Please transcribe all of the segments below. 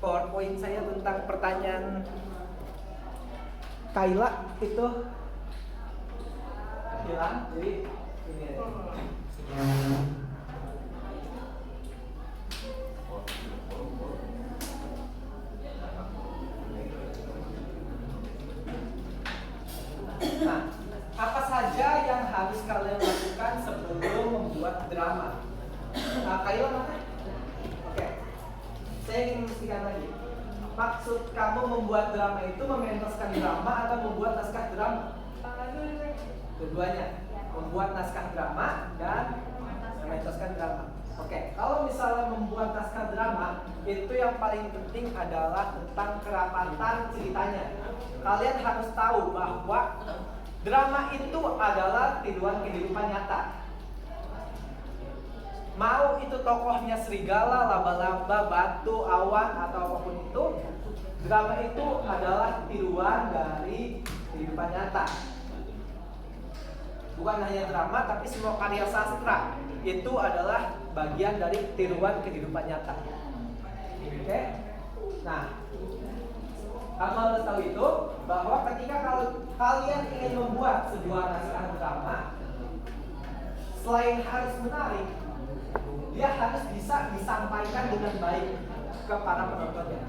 PowerPoint saya tentang pertanyaan Kayla itu hilang, jadi ini aja. Nah, apa saja yang harus kalian lakukan sebelum membuat drama? Kayla mana? Oke. Saya ingin memastikan lagi. Maksud kamu membuat drama itu mementaskan drama atau membuat naskah drama? Keduanya. Membuat naskah drama dan mementaskan drama. Oke, kalau misalnya membuat naskah drama, itu yang paling penting adalah tentang kerapatan ceritanya. Kalian harus tahu bahwa drama itu adalah tiruan kehidupan nyata. Mau itu tokohnya serigala, laba-laba, batu, awan, atau apapun itu, drama itu adalah tiruan dari kehidupan nyata. Bukan hanya drama, tapi semua karya sastra itu adalah bagian dari tiruan kehidupan nyata. Oke? Nah, kamu harus tahu itu, bahwa ketika kalau kalian ingin membuat sebuah naskah drama, selain harus menarik, dia harus bisa disampaikan dengan baik ke para penontonnya.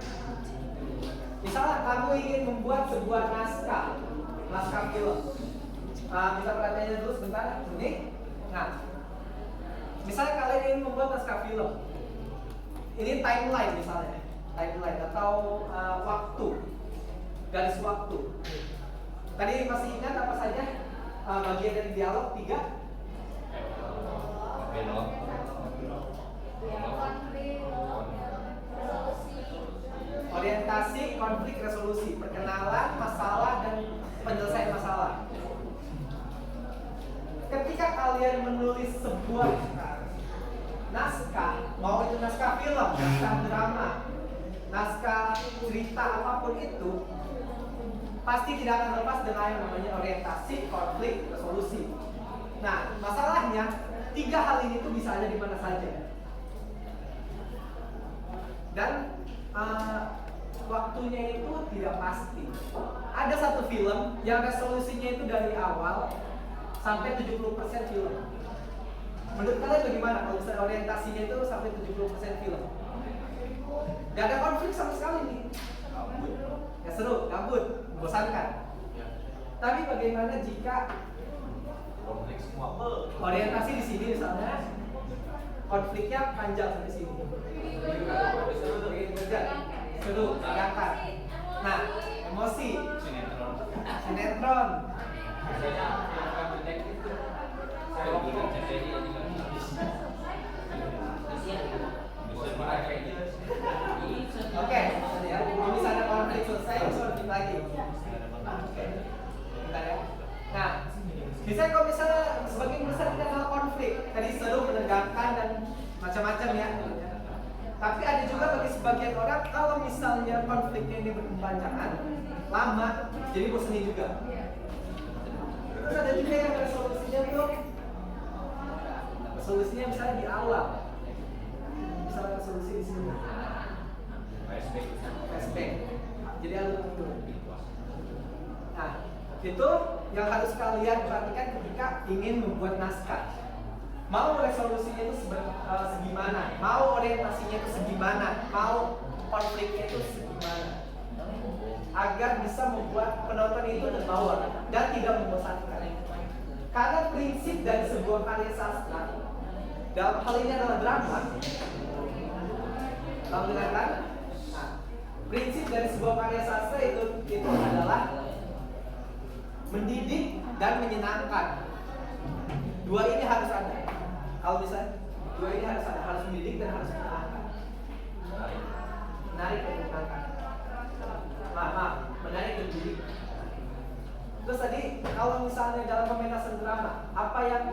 Misalnya kamu ingin membuat sebuah naskah film. Kita perhatiannya dulu sebentar. Ini. Nah, misalnya kalian ingin membuat naskah film. Ini timeline misalnya, timeline atau waktu, garis waktu. Tadi masih ingat apa saja bagian dari dialog 3? Orientasi, konflik, resolusi, perkenalan, masalah, dan penyelesaian masalah. Ketika kalian menulis sebuah naskah, mau itu naskah film, naskah drama, naskah cerita apapun itu, pasti tidak akan lepas dengan yang namanya orientasi, konflik, resolusi. Nah, masalahnya 3 hal ini tuh bisa ada di mana saja. Dan waktunya itu tidak pasti. Ada satu film yang resolusinya itu dari awal sampai 70% film. Menurut kalian bagaimana kalau misalnya orientasinya itu sampai 70% film? Gak ada konflik sama sekali nih. Ya seru, gabut, membosankan. Tapi bagaimana jika orientasi di sini misalnya, konfliknya panjang sampai sini. Seru, menegangkan. Nah, emosi, sinetron. Oke, ya. Kalau misalnya konflik selesai, konflik lagi. Oke, bentar ya. Nah, misalnya kalau misalnya sebagian besar kita kenal konflik, tadi seru, menegangkan dan macam-macam ya. Tapi ada juga bagi sebagian orang kalau misalnya konfliknya ini berkepanjangan, lama, jadi bosan juga. Terus ada juga yang resolusinya tuh Solusinya misalnya di awal. Misalnya solusi di sini. Flashback. Jadi alur turun. Nah, itu yang harus kalian perhatikan ketika ingin membuat naskah. Mau resolusinya itu segimana, mau orientasinya itu segimana, mau konfliknya itu segimana, agar bisa membuat penonton itu terbawa dan tidak membosankan. Karena prinsip dari sebuah karya sastra, dalam hal ini adalah drama, kamu dengarkan? Nah, prinsip dari sebuah karya sastra itu adalah mendidik dan menyenangkan. Dua ini harus ada. Kalau misalnya dua ini harus ada, harus mendidik dan harus menyenangkan. Menarik dan menyenangkan. Maaf, menarik dan mendidik. Terus tadi kalau misalnya dalam pementasan drama, apa yang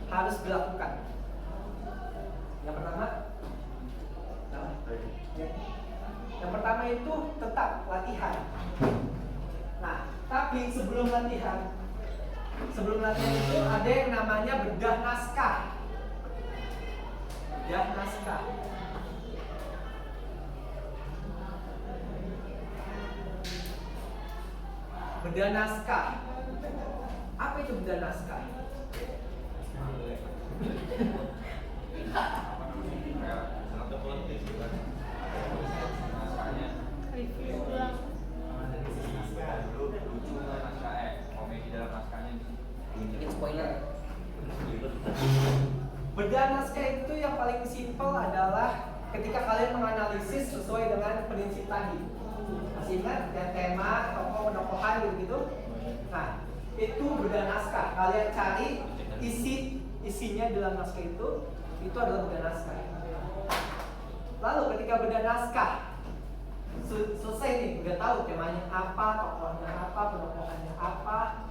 harus dilakukan? Yang pertama, yang pertama itu tetap latihan. Nah, tapi sebelum latihan itu ada yang namanya bedah naskah. Bedah naskah. Bedah naskah. Apa itu bedah naskah? Bedah naskah itu yang paling simpel adalah ketika kalian menganalisis sesuai dengan prinsip tadi. Masih ingat yang tema, tokoh, penokohan gitu. Nah, itu bedah naskah. Kalian cari isinya dalam naskah itu adalah bedah naskah. Lalu ketika bedah naskah selesai nih, udah tahu temanya apa, tokohnya apa, penokohannya apa.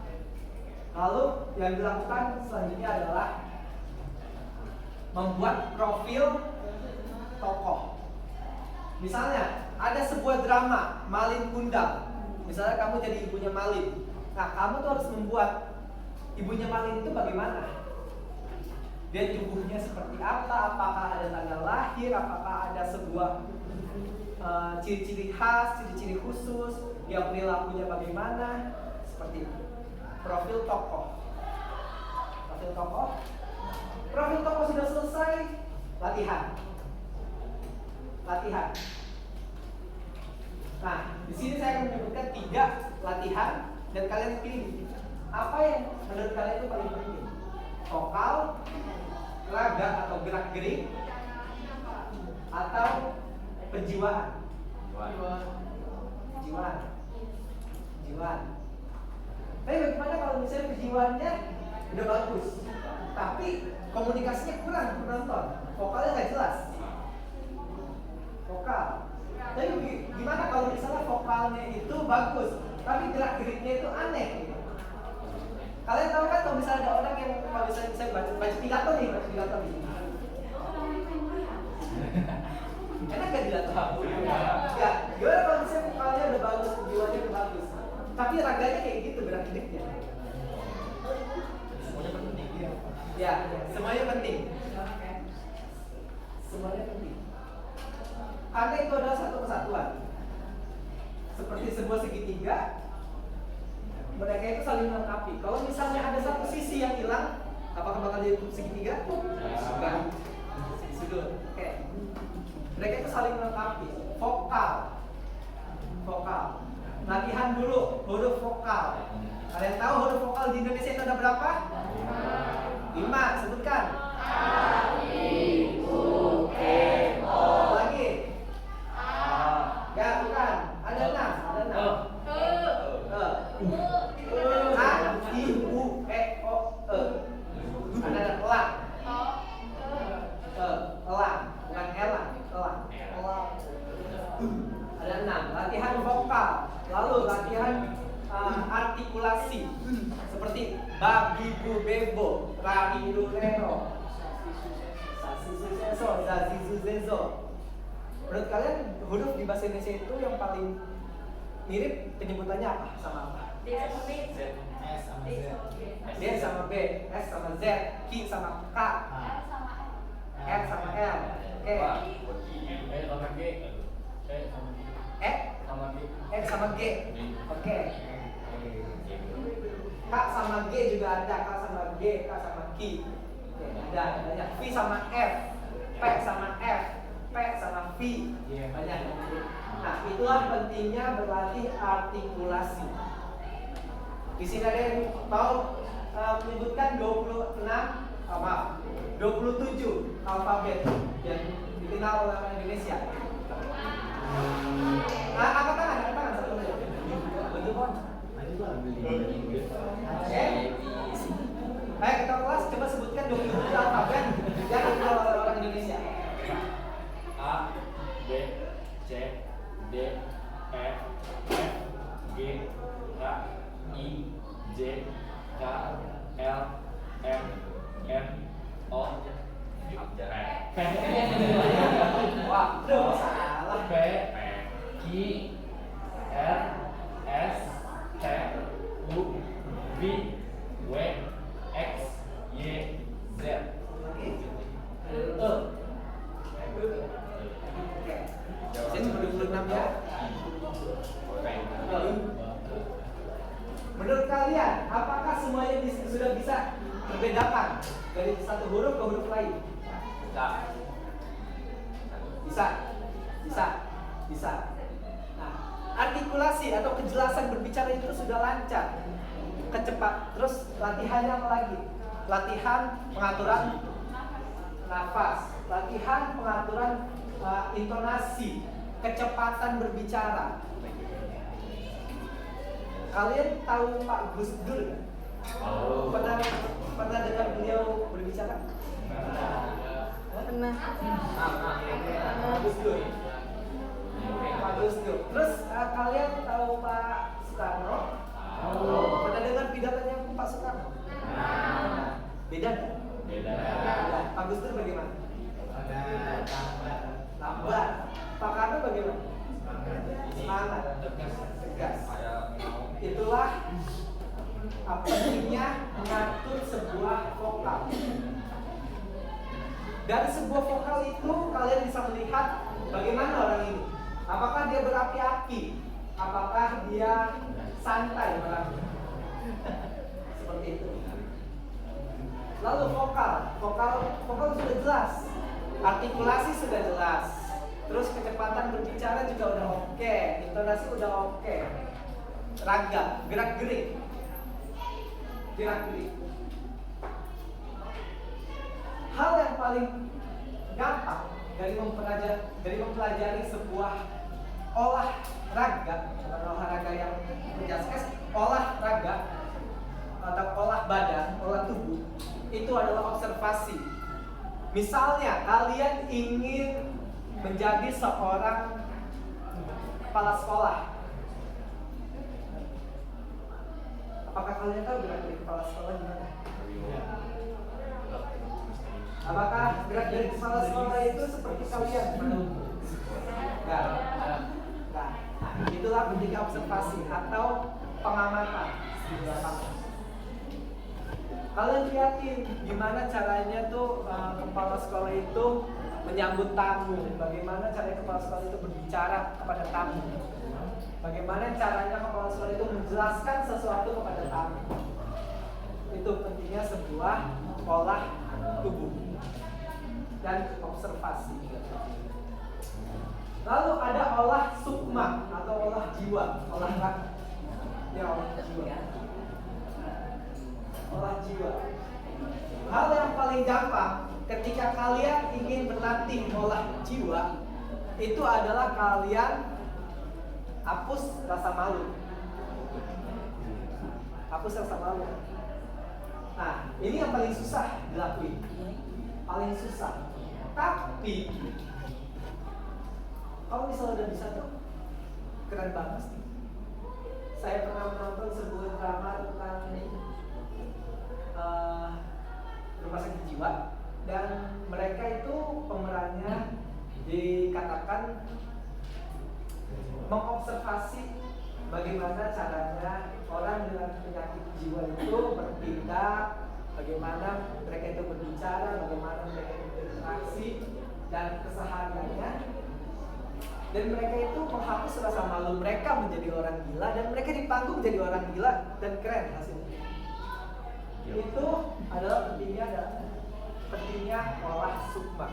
Lalu yang dilakukan selanjutnya adalah membuat profil tokoh. Misalnya ada sebuah drama Malin Kundang. Misalnya kamu jadi ibunya Malin. Nah, kamu tuh harus membuat ibunya Malin itu bagaimana? Dia tubuhnya seperti apa? Apakah ada tanggal lahir? Apakah ada sebuah ciri-ciri khas, ciri-ciri khusus? Yang perilakunya bagaimana? Seperti itu. Profil tokoh. Profil tokoh sudah selesai, latihan. Nah, di sini saya akan menyebutkan 3 latihan dan kalian pilih apa yang menurut kalian itu paling penting. Vokal, raga atau gerak-gerik, atau penjiwaan. Tapi bagaimana kalau misalnya penjiwaannya udah bagus, tapi komunikasinya kurang ke penonton, vokalnya nggak jelas. Tapi gimana kalau misalnya vokalnya itu bagus, tapi gerak-geriknya itu aneh? Kalian tahu kan kalau misalnya ada orang yang kalau misalnya saya baca pidato nih. Enak gak pidato? Ya, gimana kalau misalnya vokalnya udah bagus, penjiwaannya udah bagus, tapi raganya kayak gitu gerak-geriknya? Ya, semuanya penting. Karena itu adalah satu kesatuan. Seperti sebuah segitiga, mereka itu saling melengkapi. Kalau misalnya ada satu sisi yang hilang, apakah bakal jadi segitiga? Bukan. Sudah. Oke. Mereka itu saling melengkapi. Vokal. Latihan dulu huruf vokal. Kalian tahu huruf vokal di Indonesia itu ada berapa? 5. Sebutkan. A, I, U, E, O. Lagi. Ya, bukan. Ada 6. A, I, U, E, O, E. Ada elang. Elang, bukan elang. Ada 6. Latihan vokal. Lalu latihan artikulasi. Seperti babi bu bebo, rari lu rero, sasi suseso, zazi suzezo. Menurut kalian huruf di bahasa Indonesia itu yang paling mirip penyebutannya apa sama apa? D sama B, S sama Z. Q sama K, R sama L. R sama L. Oke. sama G. E Sama G. X sama G. Oke. K sama G juga ada, K sama G, K sama Q. Oke, ada banyak. V sama F, P sama F, P sama V. Banyak. Nah, itulah pentingnya berlatih artikulasi. Di sini ada yang mau menyebutkan 27 alfabet yang dikenal oleh orang Indonesia. Angkat tangan satu saja. Betul kan? Ayo kita kelas coba sebutkan 27 alfabet yang dikenal oleh orang Indonesia. A, B, C, D, E, F, G, H, I, J, K, L, M, N, O, P. Wah, udah salah. P, Q, R, S, T, U, V, W, X, Y, Z. Oke. Saya cuma 26 ya. Menurut kalian, apakah semuanya sudah bisa membedakan dari satu huruf ke huruf lain? Bisa. Nah, artikulasi atau kejelasan berbicara itu sudah lancar, terus latihannya apa lagi? Latihan pengaturan nafas, latihan pengaturan intonasi, kecepatan berbicara. Kalian tahu Pak Gus Dur kan? Pernah dengar beliau berbicara? Pernah. Pak Gus Dur. Terus kalian tahu Pak Soekarno? Pernah dengar pidatonya Pak Soekarno? Beda kan? Beda. Pak Gus Dur bagaimana? Lambat. Pak Karno bagaimana? Semangat. Tegas. Itulah pentingnya mengatur sebuah vokal. Dari sebuah vokal itu kalian bisa melihat bagaimana orang ini. Apakah dia berapi-api? Apakah dia santai orangnya? Seperti itu. Lalu vokal sudah jelas, artikulasi sudah jelas, terus kecepatan berbicara juga udah oke, intonasi udah oke, raga, gerak-gerik. Hal yang paling gampang dari mempelajari sebuah olahraga, bukan olahraga yang menjelaskan, olahraga atau olah badan, olah tubuh, itu adalah observasi. Misalnya kalian ingin menjadi seorang kepala sekolah. Apakah kalian tahu gerak-gerik kepala sekolah gimana? Apakah gerak-gerik kepala sekolah itu seperti kalian? Enggak. Nah, itulah pentingnya observasi atau pengamatan. Kalian lihatin gimana caranya tuh kepala sekolah itu menyambut tamu, bagaimana caranya kepala sekolah itu berbicara kepada tamu, bagaimana caranya kepala sekolah itu menjelaskan sesuatu kepada tamu. Itu pentingnya sebuah olah tubuh dan observasi. Lalu ada olah sukma atau olah jiwa, olah jiwa. Olah jiwa. Hal yang paling gampang ketika kalian ingin berlatih olah jiwa itu adalah kalian hapus rasa malu. Hapus rasa malu. Nah, ini yang paling susah dilakuin. Paling susah. Tapi kalau misalnya udah bisa tuh keren banget sih. Saya pernah menonton sebuah drama tentang rumah sakit jiwa dan mereka itu pemerannya dikatakan mengobservasi bagaimana caranya orang dengan penyakit jiwa itu bertindak, bagaimana mereka itu berbicara, bagaimana mereka itu berinteraksi dan kesehariannya. Dan mereka itu menghapus rasa malu mereka menjadi orang gila, dan mereka di panggung jadi orang gila dan keren hasilnya. Itu adalah pentingnya olah sukma.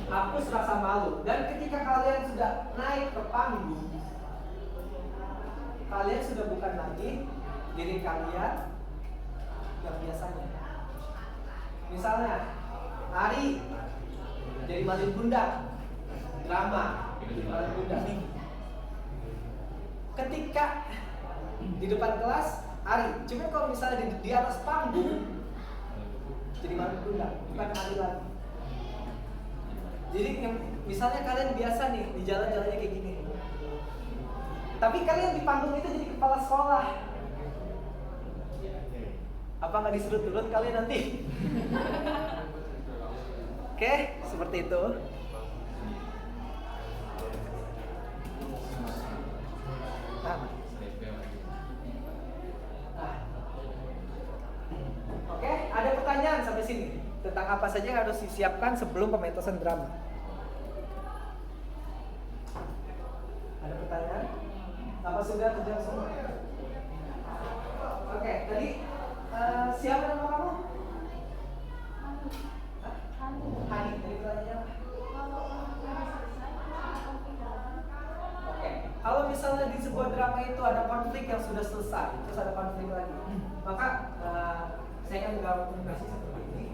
Hapus rasa malu, dan ketika kalian sudah naik ke panggung, kalian sudah bukan lagi diri kalian yang biasanya. Misalnya Ari jadi Malin Bunda, drama jadi Malin Bunda. Ketika di depan kelas Ari, cuma kalau misalnya di atas panggung jadi Malin Bunda, bukan Ari lagi. Jadi misalnya kalian biasa nih di jalan-jalannya kayak gini, tapi kalian di panggung itu jadi kepala sekolah. Apa nggak disuruh turun kalian nanti? Oke, seperti itu. Oke, ada pertanyaan sampai sini tentang apa saja yang harus disiapkan sebelum pementasan drama? Ada pertanyaan? Apa sudah terjawab semua? Oke, tadi siapa nama kamu? Hani, tadi pertanyaannya apa? Oke, kalau misalnya di sebuah drama itu ada konflik yang sudah selesai, terus ada konflik lagi, maka saya akan mengambil seperti ini.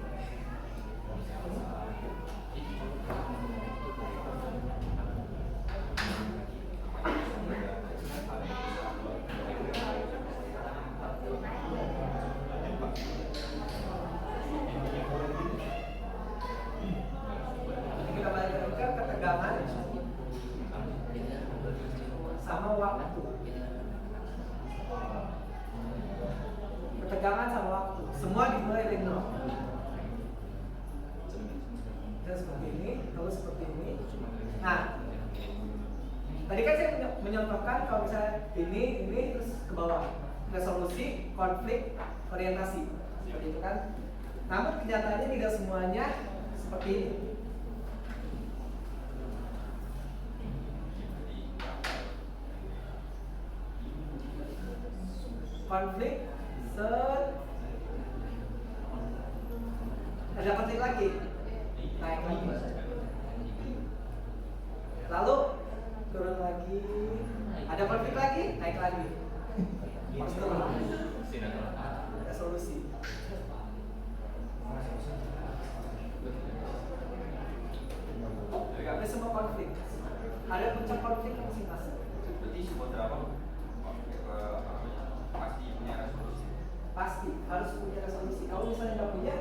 Kita balik ke ketegangan sama waktu. Ketegangan sama waktu. Semua dimulai dari nol. Dan seperti ini, lalu seperti ini. Nah, tadi kan saya menyontohkan kalau misalnya ini terus ke bawah. Resolusi, konflik, orientasi. Seperti itu kan. Namun kenyataannya tidak semuanya seperti ini. Konflik, ada konflik lagi, naik lagi, lalu turun lagi, ada konflik lagi, naik lagi, resolusi. Ada semua konflik, ada puncak konflik masing-masing. Berarti sebuah drama pasti punya resolusi. Pasti harus punya resolusi. Kalau misalnya nggak punya,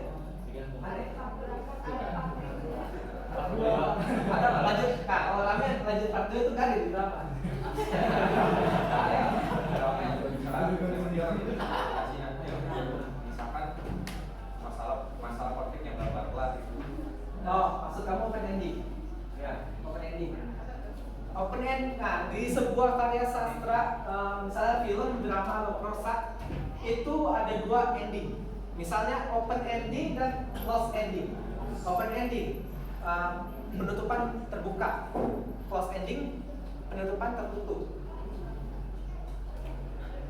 aneh. Ada lanjut. Nah, kalau ramen lanjut part 2 itu kan di drama. Drama yang berbicara misalkan masalah konflik yang belum kelar itu. Oh, maksud kamu open ending? Ya. Open ending. Open end. Nah, di sebuah karya sastra, misalnya film, drama, atau prosa, itu ada dua ending. Misalnya open ending dan close ending. Open ending, penutupan terbuka. Close ending, penutupan tertutup.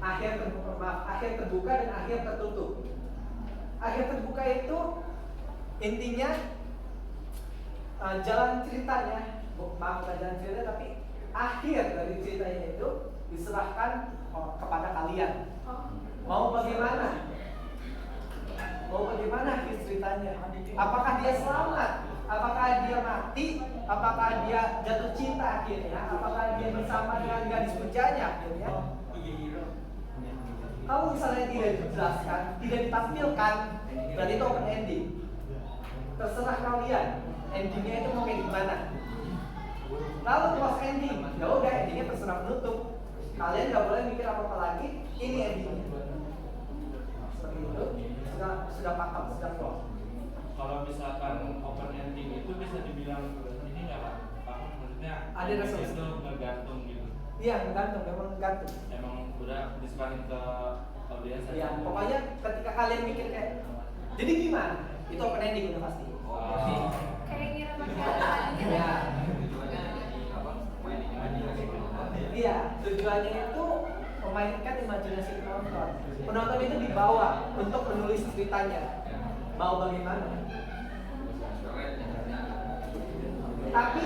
Akhir terbuka dan akhir tertutup. Akhir terbuka itu intinya jalan ceritanya, bukan jalan cerita tapi akhir dari ceritanya itu diserahkan kepada kalian. Mau bagaimana? Mau bagaimana ceritanya? Apakah dia selamat? Apakah dia mati? Apakah dia jatuh cinta akhirnya? Apakah dia bersama dengan gadis pujanya akhirnya? Kalau misalnya tidak dijelaskan, tidak ditampilkan, berarti itu open ending. Terserah kalian, endingnya itu mau kayak gimana. Lalu close ending, ya udah endingnya terserah penutup. Kalian nggak boleh mikir apa-apa lagi, ini endingnya. Seperti itu, sudah paham, sudah close. Kalau misalkan open ending itu bisa dibilang ini nggak Pak? Maksudnya Ada resolusi. itu ngegantung gitu. Iya, menggantung, memang menggantung. Emang udah diserahin ke Audiens aja. Ya, pokoknya ketika kalian mikir kayak, jadi gimana? Itu open ending udah pasti. Kayak ngira masih ada tadinya. Ya, Apa? Main imajinasi penonton. iya. Tujuannya itu memainkan imajinasi penonton. Penonton itu dibawa untuk menulis ceritanya. Mau bagaimana? Tapi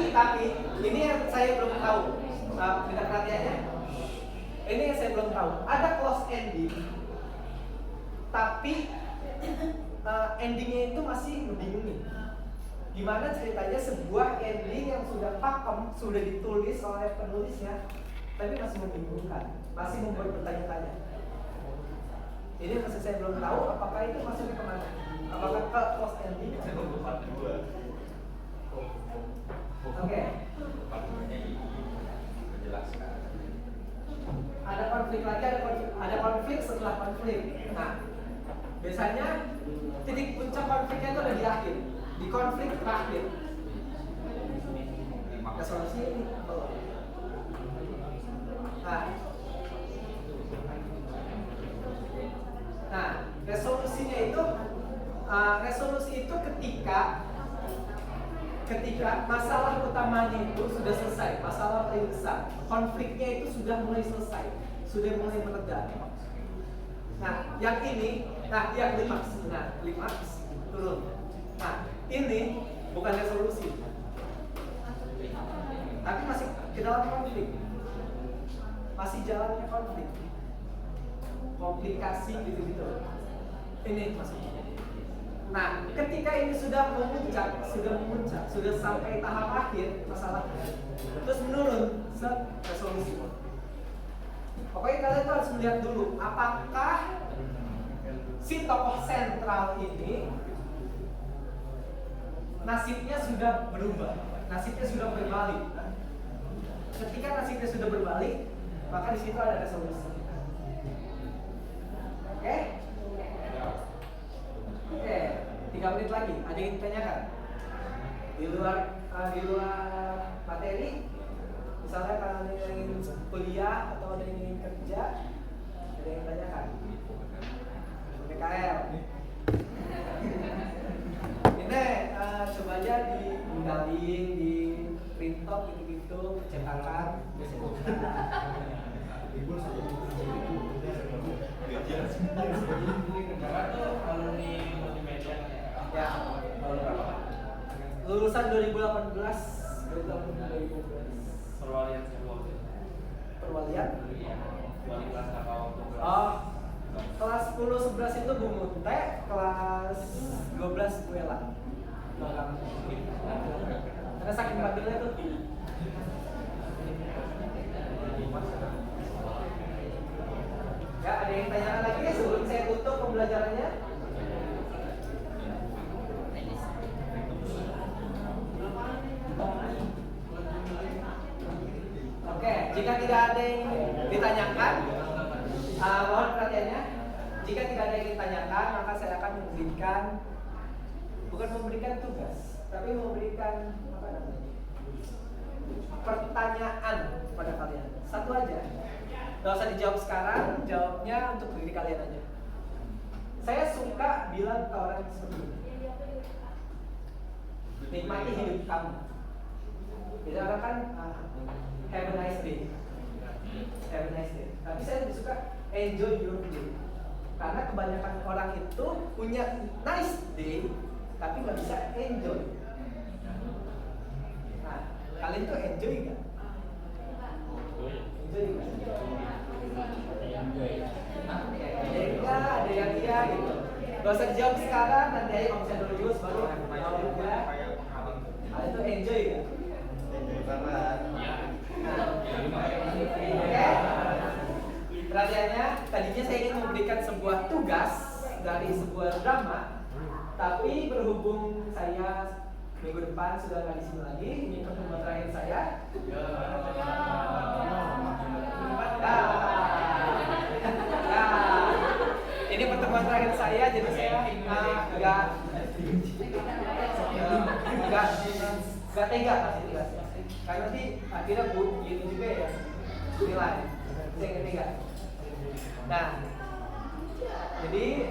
ini yang saya belum tahu. Minta perhatiannya. Ini yang saya belum tahu. Ada close ending, tapi endingnya itu masih membingungin. Gimana ceritanya sebuah ending yang sudah pakem, sudah ditulis oleh penulisnya, tapi masih membingungkan, masih membuat bertanya-tanya. Ini masih saya belum tahu. Apakah itu masuknya kemana? Apakah ke close ending? Saya tunggu part 2. Oke. Part 2-nya ini menjelaskan. Ada konflik lagi, ada konflik setelah konflik. Nah, biasanya titik puncak konfliknya itu ada di akhir, di konflik terakhir. Resolusi ini. Nah, resolusinya itu, resolusi itu ketika masalah utamanya itu sudah selesai, masalah paling besar, konfliknya itu sudah mulai selesai, sudah mulai mereda. Nah, yang ini, yang klimaks turun. Nah, ini bukan resolusi, tapi masih ke dalam konflik, masih jalannya konflik, komplikasi gitu-gitu. Ini maksudnya. Nah, ketika ini sudah memuncak, sudah sampai tahap akhir masalahnya, terus menurun resolusi. Pokoknya kalian tuh harus melihat dulu, apakah si tokoh sentral ini nasibnya sudah berubah, nasibnya sudah berbalik. Ketika nasibnya sudah berbalik, maka di situ ada resolusi. Oke? Oke, 3 menit lagi. Ada yang ditanyakan? Di luar materi, misalnya kalian ingin kuliah atau ada yang ingin kerja, ada yang ditanyakan? PKL. Ini coba aja diundangin, di print top gitu-gitu, cetakan, Kakak tuh alumni multimedia ya. tahun berapa? Lulusan 2018 dari tahun 2012. Perwalian saya waktu itu. Perwalian? Iya. Wali kelas kakak waktu itu. Oh, kelas 10-11 itu Bu Munte, kelas 12 Bu Ella. Karena saking bandilnya tuh. Ya, ada yang tanyakan lagi sebelum saya tutup pembelajarannya? Oke, jika tidak ada yang ditanyakan, mohon perhatiannya. Jika tidak ada yang ditanyakan, maka saya akan bukan memberikan tugas, tapi memberikan pertanyaan kepada kalian. Satu aja. Gak usah dijawab sekarang, jawabnya untuk diri kalian aja. Saya suka bilang ke orang seperti ini, nikmati hidup kamu. Jadi orang kan have a nice day, have a nice day. Tapi saya lebih suka enjoy your day. Karena kebanyakan orang itu punya nice day, tapi nggak bisa enjoy. Nah, kalian tuh enjoy nggak? Enjoy nggak? Ada yang iya gitu. Gak usah dijawab sekarang, nanti aja kalau misalnya lulus baru jawab ya. Nah, itu enjoy gak? Oke. Perhatiannya, tadinya saya ingin memberikan sebuah tugas dari sebuah drama, tapi berhubung saya minggu depan sudah nggak di sini lagi, ini pertemuan terakhir saya. Ini pertemuan terakhir saya, jadi saya nggak tega kasih tugasnya. Karena nanti akhirnya gini juga ya nilai, saya nggak tega. Nah, Jadi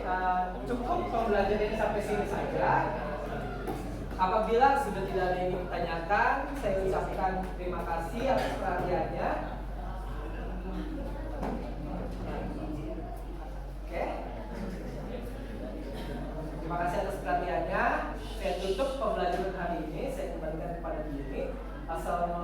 cukup pembelajaran ini sampai sini saja. Apabila sudah tidak ada yang ditanyakan, saya ucapkan terima kasih atas perhatiannya. Oke. Terima kasih atas perhatiannya. Saya tutup pembelajaran hari ini. Saya kembalikan kepada diri. Assalamualaikum.